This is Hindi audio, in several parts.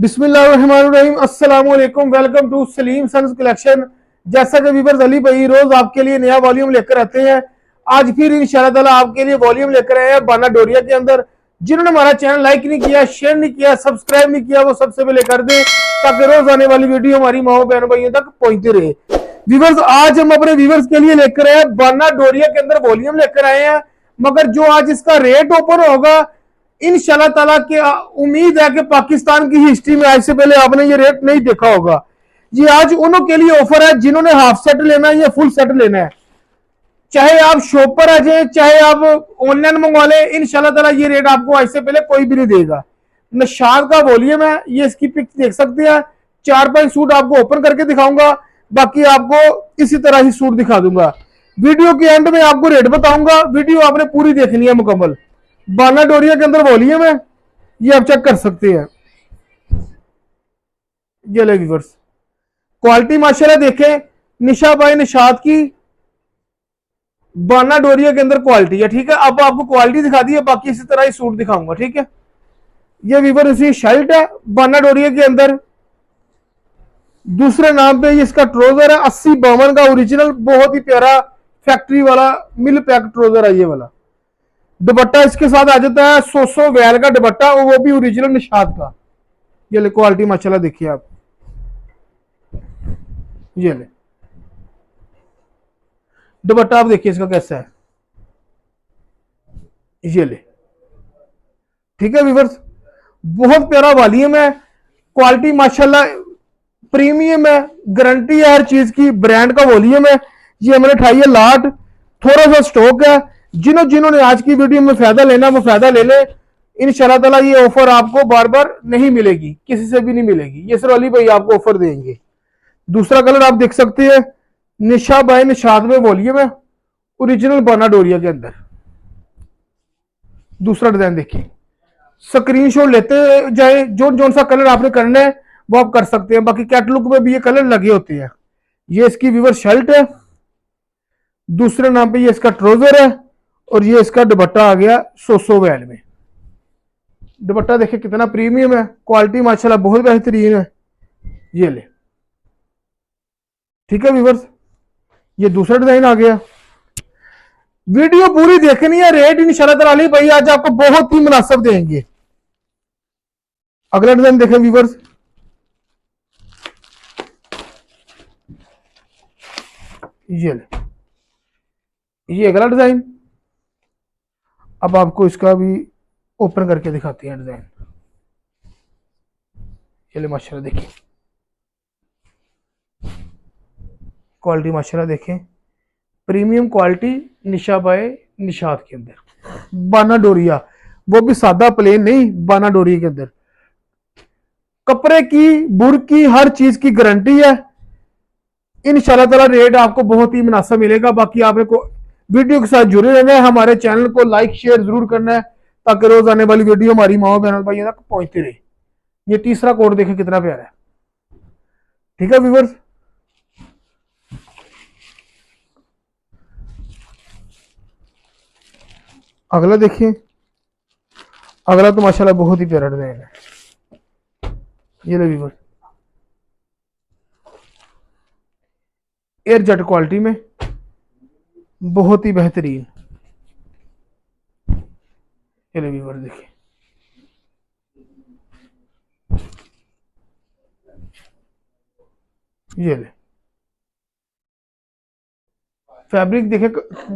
बिस्मिल्लाहिर्रहमानिर्रहीम अस्सलाम वालेकुम। Welcome to Salim sons collection. जैसा कि व्यूअर्स अली भाई रोज आपके लिए नया वॉल्यूम लेकर आते हैं, आज फिर इंशाल्लाह ताला आपके लिए वॉल्यूम लेकर आए हैं बाना डोरिया के अंदर। जिन्होंने हमारा चैनल लाइक नहीं किया, शेयर नहीं किया, सब्सक्राइब नहीं किया, वो सबसे पहले कर दें ताकि रोज आने वाली वीडियो हमारी माओ बहनों भाइयों तक पहुंचती रहे। व्यूअर्स आज हम अपने व्यूअर्स के लिए लेकर आए बाना डोरिया के अंदर वॉल्यूम लेकर आए हैं, मगर जो आज इसका रेट ओपन होगा इंशाल्लाह ताला की उम्मीद है कि पाकिस्तान की हिस्ट्री में आज से पहले आपने ये रेट नहीं देखा होगा। ये आज उन्हों के लिए ऑफर है जिन्होंने हाफ सेट लेना है या फुल सेट लेना है। चाहे आप शॉप पर आ जाए, चाहे आप ऑनलाइन मंगवा लें, इंशाल्लाह ताला ये रेट आपको आज से पहले कोई भी नहीं देगा। निशाद का वॉल्यूम है, ये इसकी पिक देख सकते हैं। 4-5 सूट आपको ओपन करके दिखाऊंगा, बाकी आपको इसी तरह ही सूट दिखा दूंगा। वीडियो के एंड में आपको रेट बताऊंगा, वीडियो आपने पूरी देखनी है मुकम्मल। बाना डोरिया के अंदर वॉल्यूम है, ये आप चेक कर सकते हैं। ये ले व्यूअर्स, क्वालिटी माशाल्लाह देखें, निशा भाई निशाद की बाना डोरिया के अंदर क्वालिटी है। ठीक है, अब आपको क्वालिटी दिखा दी है, बाकी इसी तरह ही सूट दिखाऊंगा। ठीक है, ये व्यूअर इसी शर्ट है बाना डोरिया के अंदर। दूसरे नाम पे ये इसका ट्राउजर है 80-52 का ओरिजिनल, बहुत ही प्यारा फैक्ट्री वाला मिल पैक ट्राउजर है ये वाला। दुपट्टा इसके साथ आ जाता है 100 वैल का दुपट्टा, वो भी ओरिजिनल निशाद का। ये ले क्वालिटी माशाल्लाह देखिए आप, ये ले दुपट्टा आप देखिए इसका कैसा है, ये ले। ठीक है व्यूअर्स, बहुत प्यारा वॉल्यूम है, क्वालिटी माशाल्लाह प्रीमियम है, गारंटी है हर चीज की, ब्रांड का वॉल्यूम है। ये हमने उठाई है लाट, थोड़ा सा स्टॉक है। जिन्होंने आज की वीडियो में फायदा लेना वो फायदा ले ले। इंशाल्लाह ताला ये ऑफर आपको बार बार नहीं मिलेगी, किसी से भी नहीं मिलेगी, ये सर अली भाई आपको ऑफर देंगे। दूसरा कलर आप देख सकते हैं, निशा बाय निशाद में वॉल्यूम है, ओरिजिनल बाना डोरिया के अंदर। दूसरा डिजाइन देखिए, स्क्रीनशॉट लेते जाए, जो सा कलर आपने करना है वो आप कर सकते हैं। बाकी कैटलॉग में भी ये कलर लगे होते हैं। ये इसकी व्यूअर शर्ट है, दूसरे नाम पे ये इसका ट्राउजर है, और ये इसका दुपट्टा आ गया 100 वैल में। दुपट्टा देखिए कितना प्रीमियम है, क्वालिटी माशाल्लाह बहुत बेहतरीन है। ये ले, ठीक है व्यूअर्स, ये दूसरा डिजाइन आ गया। वीडियो पूरी देखनी है, रेट इंशाल्लाह ताला अली भाई आज आपको बहुत ही मुनासिब देंगे। अगला डिजाइन देखें व्यूअर्स, ये ले, ये अगला डिजाइन। अब आपको इसका भी ओपन करके दिखाते हैं डिजाइन। चलिए माशाल्लाह देखिए, क्वालिटी माशाल्लाह देखें, प्रीमियम क्वालिटी निशा बाय निशाद के अंदर। बाना डोरिया, वो भी सादा प्लेन नहीं, बाना डोरिया के अंदर कपड़े की बुर की हर चीज की गारंटी है। इंशाल्लाह ताला रेट आपको बहुत ही मुनासिब मिलेगा। बाकी आपने को वीडियो के साथ जुड़े रहना है, हमारे चैनल को लाइक शेयर जरूर करना है ताकि रोज आने वाली वीडियो हमारी माओ बहनों भाइयों तक पहुंचती रहे। ये तीसरा कोड देखें कितना प्यारा है। ठीक है व्यूअर्स, अगला देखिए, अगला तो माशाल्लाह बहुत ही प्यारा डिजाइन है। ये ले व्यूअर्स, एयर जेट क्वालिटी में, बहुत ही बेहतरीन। ये ले व्यूअर्स देखिए, ये ले फैब्रिक देखे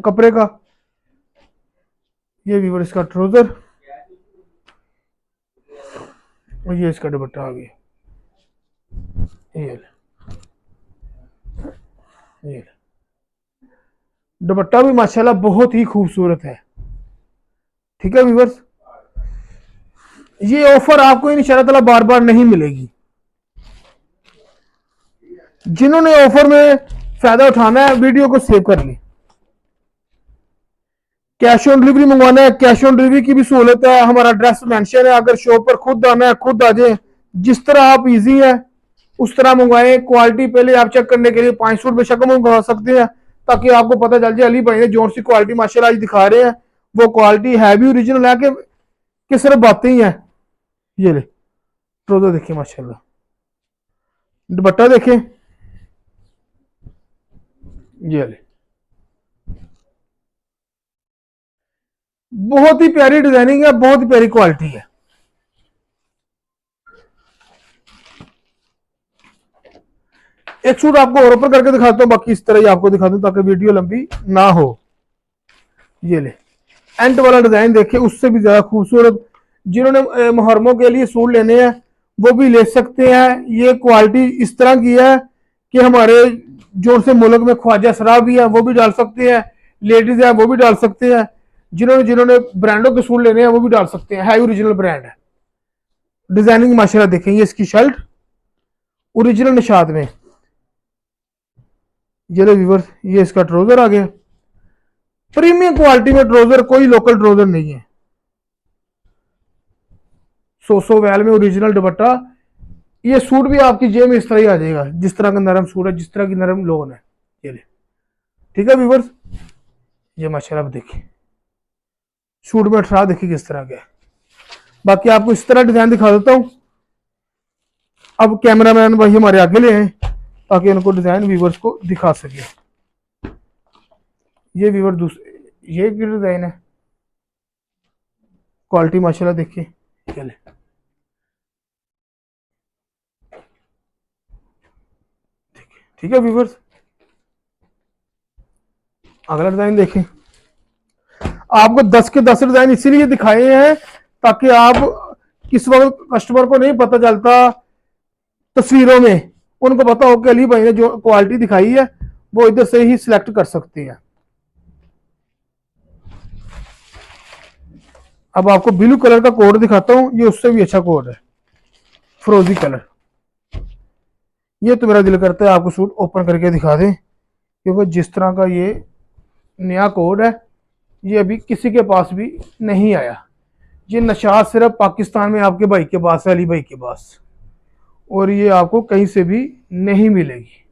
कपड़े का। ये व्यूअर इसका ट्राउजर, और ये इसका दुपट्टा आ गया। ये दुपट्टा भी माशाल्लाह बहुत ही खूबसूरत है। ठीक है व्यूअर्स, ये ऑफर आपको इंशाल्लाह ताला बार बार नहीं मिलेगी। जिन्होंने ऑफर में फायदा उठाना है वीडियो को सेव कर लें। कैश ऑन डिलीवरी मंगवाना है, कैश ऑन डिलीवरी की भी सहूलत है। हमारा एड्रेस मेंशन है, अगर शॉप पर खुद आना है खुद आ जाए, जिस तरह आप इजी है उस तरह मंगवाएं। क्वालिटी पहले आप चेक करने के लिए 5 सूट बेशक मंगवा सकते हैं ताकि आपको पता चल जाए अली भाई ने जो सी क्वालिटी माशाल्लाह आज दिखा रहे हैं वो क्वालिटी है भी ओरिजिनल है कि सिर्फ बातें ही है। ये ले ट्राउजर देखिए माशाल्लाह, दुपट्टा देखिए, ये ले, बहुत ही प्यारी डिजाइनिंग है, बहुत ही प्यारी क्वालिटी है। एक सूट आपको और ऊपर करके दिखाता हूं, बाकी इस तरह ही आपको दिखा दूं ताकि वीडियो लंबी ना हो। ये ले, एंट वाला डिजाइन देखिए, उससे भी ज्यादा खूबसूरत। जिन्होंने मुहर्रमों के लिए सूट लेने हैं वो भी ले सकते हैं। ये क्वालिटी इस तरह की है कि हमारे जो से मुल्क में ख्वाजा सराब भी है वो भी डाल सकते हैं, लेडीज है वो भी डाल सकते हैं, जिन्होंने जिन्होंने ब्रांडों के सूट लेने हैं वो भी डाल सकते हैं। ओरिजिनल ब्रांड है। डिजाइनिंग माशाल्लाह देखेंगे, इसकी शर्ट ओरिजिनल निशात में। ये लो व्यूअर्स, ये इसका ट्राउजर आ गया, प्रीमियम क्वालिटी में ट्राउजर, कोई लोकल ट्राउजर नहीं है। 100 वैल में ओरिजिनल दुपट्टा। ये सूट भी आपकी जेब में इस तरह ही आ जाएगा, जिस तरह का नरम सूट है, जिस तरह की नरम लोन है। ये ले, ठीक है व्यूअर्स, ये माशाल्लाह देखिए सूट में अठरा देखिए किस तरह का है। बाकी आपको इस तरह डिजाइन दिखा देता हूं। अब कैमरामैन भाई हमारे आगे ले आए ताकि उनको डिजाइन व्यूअर्स को दिखा सके। ये व्यूअर दूसरे, ये डिजाइन है, क्वालिटी माशाल्लाह देखिए। चले, ठीक है व्यूअर्स, अगला डिजाइन देखें। आपको 10 के 10 डिजाइन इसीलिए दिखाए हैं ताकि आप किस वक्त कस्टमर को नहीं पता चलता तस्वीरों में, उनको पता हो कि अली भाई ने जो क्वालिटी दिखाई है वो इधर से ही सिलेक्ट कर सकते हैं। अब आपको ब्लू कलर का कोड दिखाता हूं, ये उससे भी अच्छा कोड है, फ्रोजी कलर। ये तो मेरा दिल करता है आपको सूट ओपन करके दिखा दें, क्योंकि जिस तरह का ये नया कोड है ये अभी किसी के पास भी नहीं आया। ये नशात सिर्फ पाकिस्तान में आपके भाई के पास है, अली भाई के पास, और ये आपको कहीं से भी नहीं मिलेगी।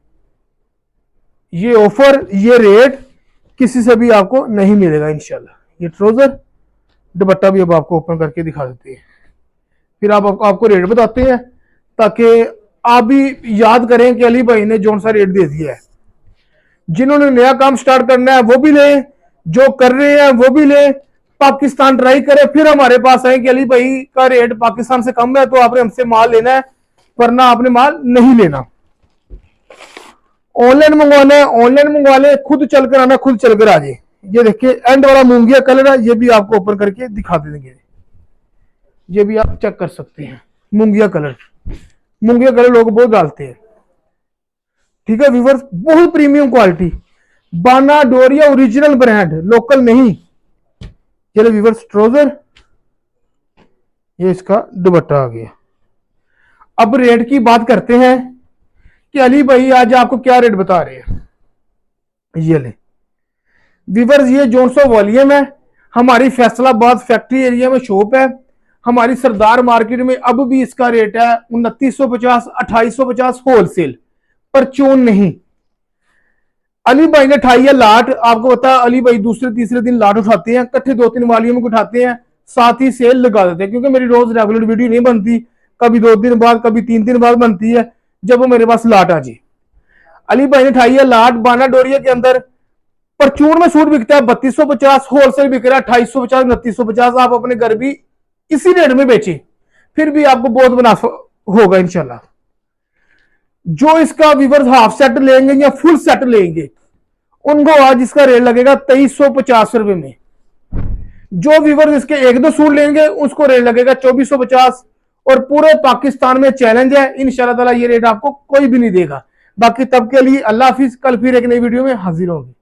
ये ऑफर, ये रेट किसी से भी आपको नहीं मिलेगा इंशाल्लाह। ये ट्राउजर, दुपट्टा भी अब आपको ओपन करके दिखा देते हैं, फिर आपको रेट बताते हैं ताकि आप भी याद करें कि अली भाई ने जौन सा रेट दे दिया है। जिन्होंने नया काम स्टार्ट करना है वो भी ले, जो कर रहे हैं वो भी ले, पाकिस्तान ट्राई करे, फिर हमारे पास आए कि अली भाई का रेट पाकिस्तान से कम है तो आपने हमसे माल लेना है, वरना आपने माल नहीं लेना। ऑनलाइन मंगवाना है ऑनलाइन मंगवा ले, खुद चलकर आना खुद चलकर आ जाए। ये देखिए एंड वाला मूंगिया कलर है, ये भी आपको ओपन करके दिखा देंगे, ये भी आप चेक कर सकते हैं। मूंगिया कलर, मूंगिया कलर लोग बहुत डालते हैं, ठीक है व्यूअर्स, बहुत प्रीमियम क्वालिटी, बाना डोरिया ओरिजिनल ब्रांड, लोकल नहीं। चलो व्यूअर्स, ट्राउजर, ये इसका दुपट्टा आ गया। अब रेट की बात करते हैं कि अली भाई आज आपको क्या रेट बता रहे हैं। ये ले व्यूअर्स, ये जोन सो वॉल्यूम है, हमारी फैसलाबाद फैक्ट्री एरिया में शॉप है। हमारी सरदार मार्केट में अब भी इसका रेट है 2950, 2850 होलसेल, परचून नहीं। अली भाई ने उठाई है लाट, आपको पता है अली भाई दूसरे तीसरे दिन लाट उठाते हैं, इकट्ठे 2-3 वालियों में उठाते हैं, साथ ही सेल लगा देते हैं। क्योंकि मेरी रोज रेगुलर वीडियो नहीं बनती, कभी 2 दिन बाद कभी 3 दिन बाद बनती है, जब वो मेरे पास लाट आ जाए। अली भाई ने उठाई है लाट, बाना डोरिया के अंदर परचून में सूट बिकता है 3250, होलसेल बिक रहा है 2850, 2950। आप अपने घर भी इसी रेट में बेचे, फिर भी आपको बहुत मुनाफा होगा इंशाल्लाह। जो इसका व्यूअर्स हाफ सेट लेंगे या फुल सेट लेंगे उनको आज इसका रेट लगेगा 2350 रुपए में। जो व्यूअर्स इसके 1-2 सूट लेंगे उसको रेट लगेगा 2450, और पूरे पाकिस्तान में चैलेंज है, इंशाल्लाह ताला ये रेट आपको कोई भी नहीं देगा। बाकी तब के लिए अल्लाह हाफिज, कल फिर एक नई वीडियो में हाजिर होंगे।